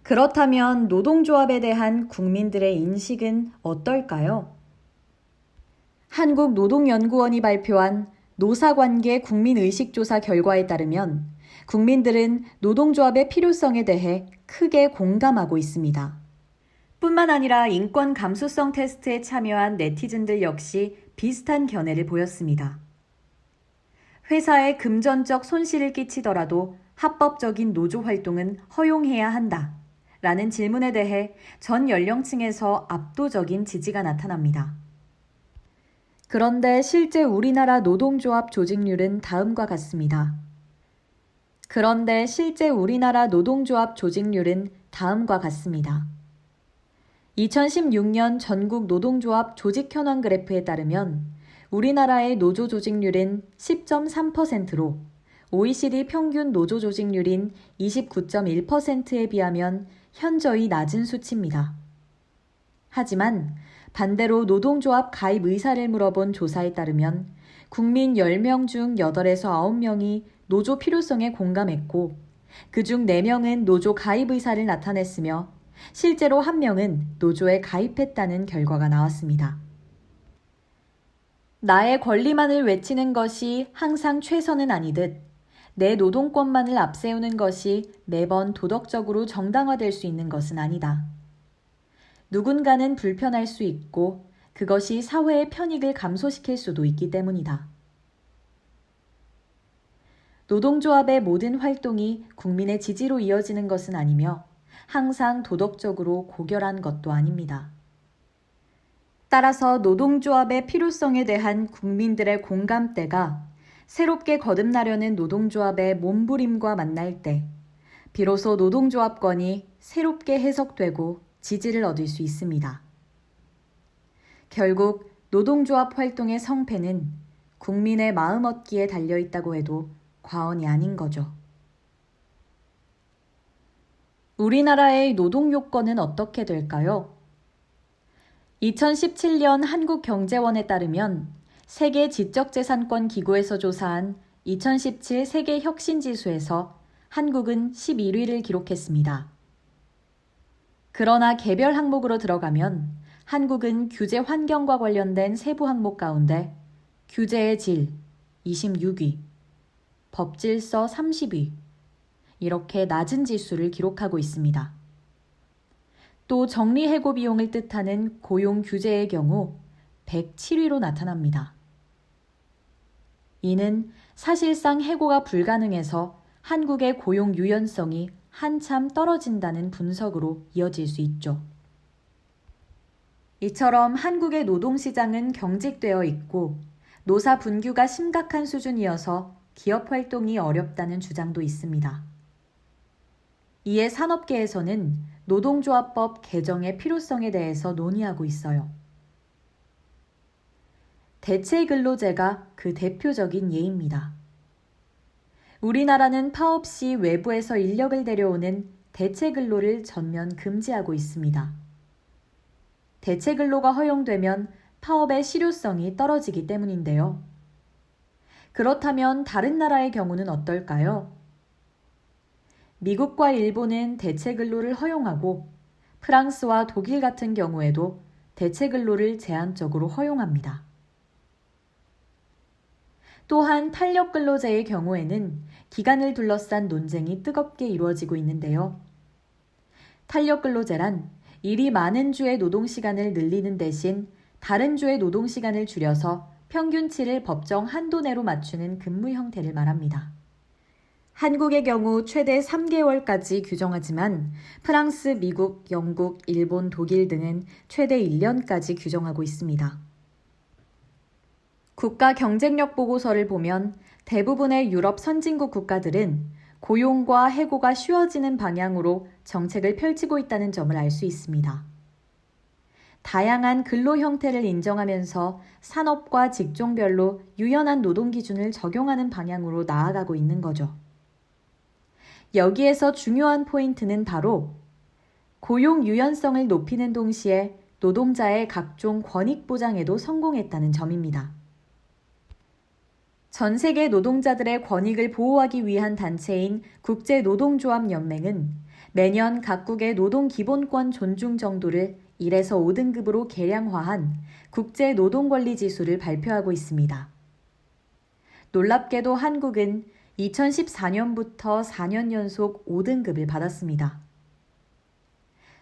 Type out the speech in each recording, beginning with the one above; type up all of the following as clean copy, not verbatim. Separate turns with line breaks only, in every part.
그렇다면 노동조합에 대한 국민들의 인식은 어떨까요? 한국노동연구원이 발표한 노사관계 국민의식조사 결과에 따르면 국민들은 노동조합의 필요성에 대해 크게 공감하고 있습니다. 뿐만 아니라 인권 감수성 테스트에 참여한 네티즌들 역시 비슷한 견해를 보였습니다. 회사에 금전적 손실을 끼치더라도 합법적인 노조 활동은 허용해야 한다 라는 질문에 대해 전 연령층에서 압도적인 지지가 나타납니다. 그런데 실제 우리나라 노동조합 조직률은 다음과 같습니다. 2016년 전국 노동조합 조직 현황 그래프에 따르면 우리나라의 노조 조직률은 10.3%로 OECD 평균 노조 조직률인 29.1%에 비하면 현저히 낮은 수치입니다. 하지만 반대로 노동조합 가입 의사를 물어본 조사에 따르면 국민 10명 중 8에서 9명이 노조 필요성에 공감했고 그중 4명은 노조 가입 의사를 나타냈으며 실제로 1명은 노조에 가입했다는 결과가 나왔습니다. 나의 권리만을 외치는 것이 항상 최선은 아니듯 내 노동권만을 앞세우는 것이 매번 도덕적으로 정당화될 수 있는 것은 아니다. 누군가는 불편할 수 있고 그것이 사회의 편익을 감소시킬 수도 있기 때문이다. 노동조합의 모든 활동이 국민의 지지로 이어지는 것은 아니며 항상 도덕적으로 고결한 것도 아닙니다. 따라서 노동조합의 필요성에 대한 국민들의 공감대가 새롭게 거듭나려는 노동조합의 몸부림과 만날 때 비로소 노동조합권이 새롭게 해석되고 지지를 얻을 수 있습니다. 결국 노동조합 활동의 성패는 국민의 마음 얻기에 달려있다고 해도 과언이 아닌 거죠. 우리나라의 노동요건은 어떻게 될까요? 2017년 한국경제원에 따르면 세계 지적재산권 기구에서 조사한 2017 세계 혁신지수에서 한국은 11위를 기록했습니다. 그러나 개별 항목으로 들어가면 한국은 규제 환경과 관련된 세부 항목 가운데 규제의 질 26위, 법질서 30위, 이렇게 낮은 지수를 기록하고 있습니다. 또 정리해고 비용을 뜻하는 고용 규제의 경우 107위로 나타납니다. 이는 사실상 해고가 불가능해서 한국의 고용 유연성이 한참 떨어진다는 분석으로 이어질 수 있죠. 이처럼 한국의 노동시장은 경직되어 있고 노사 분규가 심각한 수준이어서 기업 활동이 어렵다는 주장도 있습니다. 이에 산업계에서는 노동조합법 개정의 필요성에 대해서 논의하고 있어요. 대체근로제가 그 대표적인 예입니다. 우리나라는 파업 시 외부에서 인력을 데려오는 대체근로를 전면 금지하고 있습니다. 대체근로가 허용되면 파업의 실효성이 떨어지기 때문인데요. 그렇다면 다른 나라의 경우는 어떨까요? 미국과 일본은 대체근로를 허용하고 프랑스와 독일 같은 경우에도 대체근로를 제한적으로 허용합니다. 또한 탄력근로제의 경우에는 기간을 둘러싼 논쟁이 뜨겁게 이루어지고 있는데요. 탄력근로제란 일이 많은 주의 노동시간을 늘리는 대신 다른 주의 노동시간을 줄여서 평균치를 법정 한도 내로 맞추는 근무 형태를 말합니다. 한국의 경우 최대 3개월까지 규정하지만 프랑스, 미국, 영국, 일본, 독일 등은 최대 1년까지 규정하고 있습니다. 국가 경쟁력 보고서를 보면 대부분의 유럽 선진국 국가들은 고용과 해고가 쉬워지는 방향으로 정책을 펼치고 있다는 점을 알 수 있습니다. 다양한 근로 형태를 인정하면서 산업과 직종별로 유연한 노동 기준을 적용하는 방향으로 나아가고 있는 거죠. 여기에서 중요한 포인트는 바로 고용 유연성을 높이는 동시에 노동자의 각종 권익 보장에도 성공했다는 점입니다. 전 세계 노동자들의 권익을 보호하기 위한 단체인 국제노동조합연맹은 매년 각국의 노동 기본권 존중 정도를 1에서 5등급으로 계량화한 국제 노동권리 지수를 발표하고 있습니다. 놀랍게도 한국은 2014년부터 4년 연속 5등급을 받았습니다.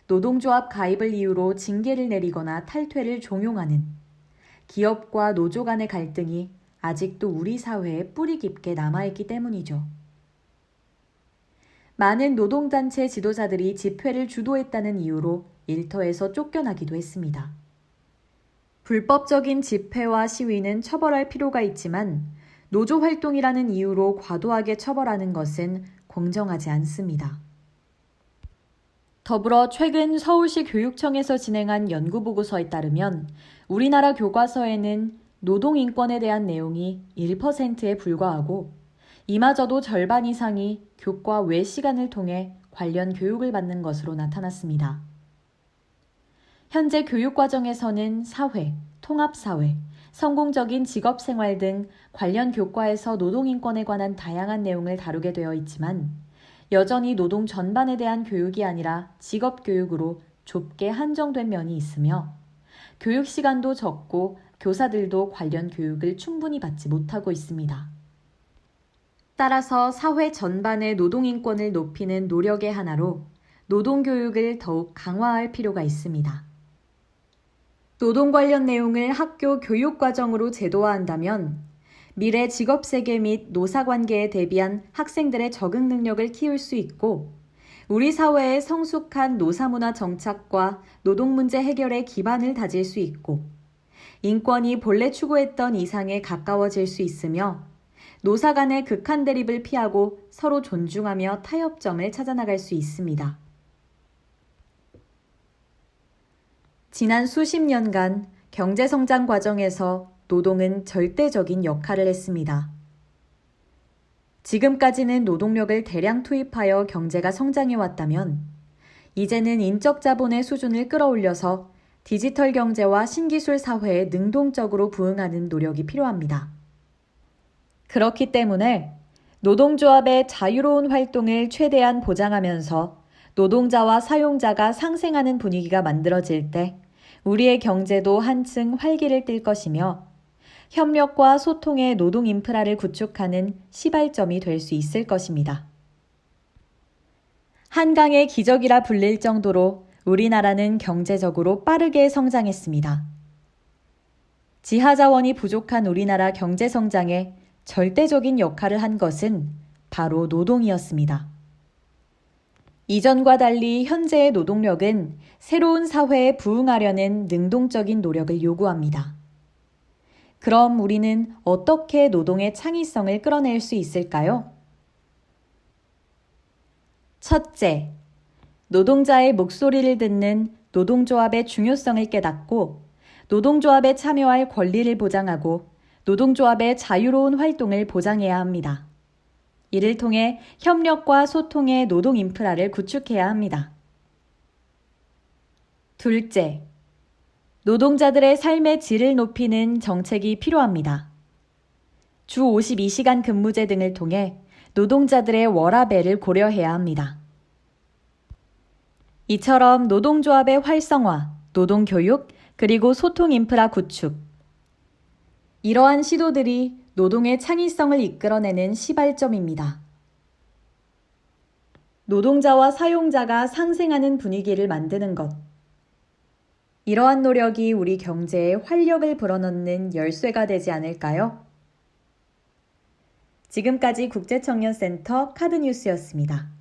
노동조합 가입을 이유로 징계를 내리거나 탈퇴를 종용하는 기업과 노조 간의 갈등이 아직도 우리 사회에 뿌리 깊게 남아있기 때문이죠. 많은 노동단체 지도자들이 집회를 주도했다는 이유로 일터에서 쫓겨나기도 했습니다. 불법적인 집회와 시위는 처벌할 필요가 있지만 노조 활동이라는 이유로 과도하게 처벌하는 것은 공정하지 않습니다. 더불어 최근 서울시 교육청에서 진행한 연구보고서에 따르면 우리나라 교과서에는 노동인권에 대한 내용이 1%에 불과하고 이마저도 절반 이상이 교과 외 시간을 통해 관련 교육을 받는 것으로 나타났습니다. 현재 교육과정에서는 사회, 통합사회, 성공적인 직업생활 등 관련 교과에서 노동인권에 관한 다양한 내용을 다루게 되어 있지만 여전히 노동 전반에 대한 교육이 아니라 직업교육으로 좁게 한정된 면이 있으며 교육 시간도 적고 교사들도 관련 교육을 충분히 받지 못하고 있습니다. 따라서 사회 전반의 노동인권을 높이는 노력의 하나로 노동교육을 더욱 강화할 필요가 있습니다. 노동 관련 내용을 학교 교육과정으로 제도화한다면 미래 직업세계 및 노사관계에 대비한 학생들의 적응 능력을 키울 수 있고 우리 사회의 성숙한 노사문화 정착과 노동 문제 해결의 기반을 다질 수 있고 인권이 본래 추구했던 이상에 가까워질 수 있으며 노사 간의 극한 대립을 피하고 서로 존중하며 타협점을 찾아나갈 수 있습니다. 지난 수십 년간 경제성장 과정에서 노동은 절대적인 역할을 했습니다. 지금까지는 노동력을 대량 투입하여 경제가 성장해 왔다면 이제는 인적 자본의 수준을 끌어올려서 디지털 경제와 신기술 사회에 능동적으로 부응하는 노력이 필요합니다. 그렇기 때문에 노동조합의 자유로운 활동을 최대한 보장하면서 노동자와 사용자가 상생하는 분위기가 만들어질 때 우리의 경제도 한층 활기를 띨 것이며 협력과 소통의 노동 인프라를 구축하는 시발점이 될 수 있을 것입니다. 한강의 기적이라 불릴 정도로 우리나라는 경제적으로 빠르게 성장했습니다. 지하자원이 부족한 우리나라 경제 성장에 절대적인 역할을 한 것은 바로 노동이었습니다. 이전과 달리 현재의 노동력은 새로운 사회에 부응하려는 능동적인 노력을 요구합니다. 그럼 우리는 어떻게 노동의 창의성을 끌어낼 수 있을까요? 첫째, 노동자의 목소리를 듣는 노동조합의 중요성을 깨닫고 노동조합에 참여할 권리를 보장하고 노동조합의 자유로운 활동을 보장해야 합니다. 이를 통해 협력과 소통의 노동 인프라를 구축해야 합니다. 둘째, 노동자들의 삶의 질을 높이는 정책이 필요합니다. 주 52시간 근무제 등을 통해 노동자들의 워라밸을 고려해야 합니다. 이처럼 노동조합의 활성화, 노동교육, 그리고 소통 인프라 구축. 이러한 시도들이 노동의 창의성을 이끌어내는 시발점입니다. 노동자와 사용자가 상생하는 분위기를 만드는 것. 이러한 노력이 우리 경제에 활력을 불어넣는 열쇠가 되지 않을까요? 지금까지 국제청년센터 카드뉴스였습니다.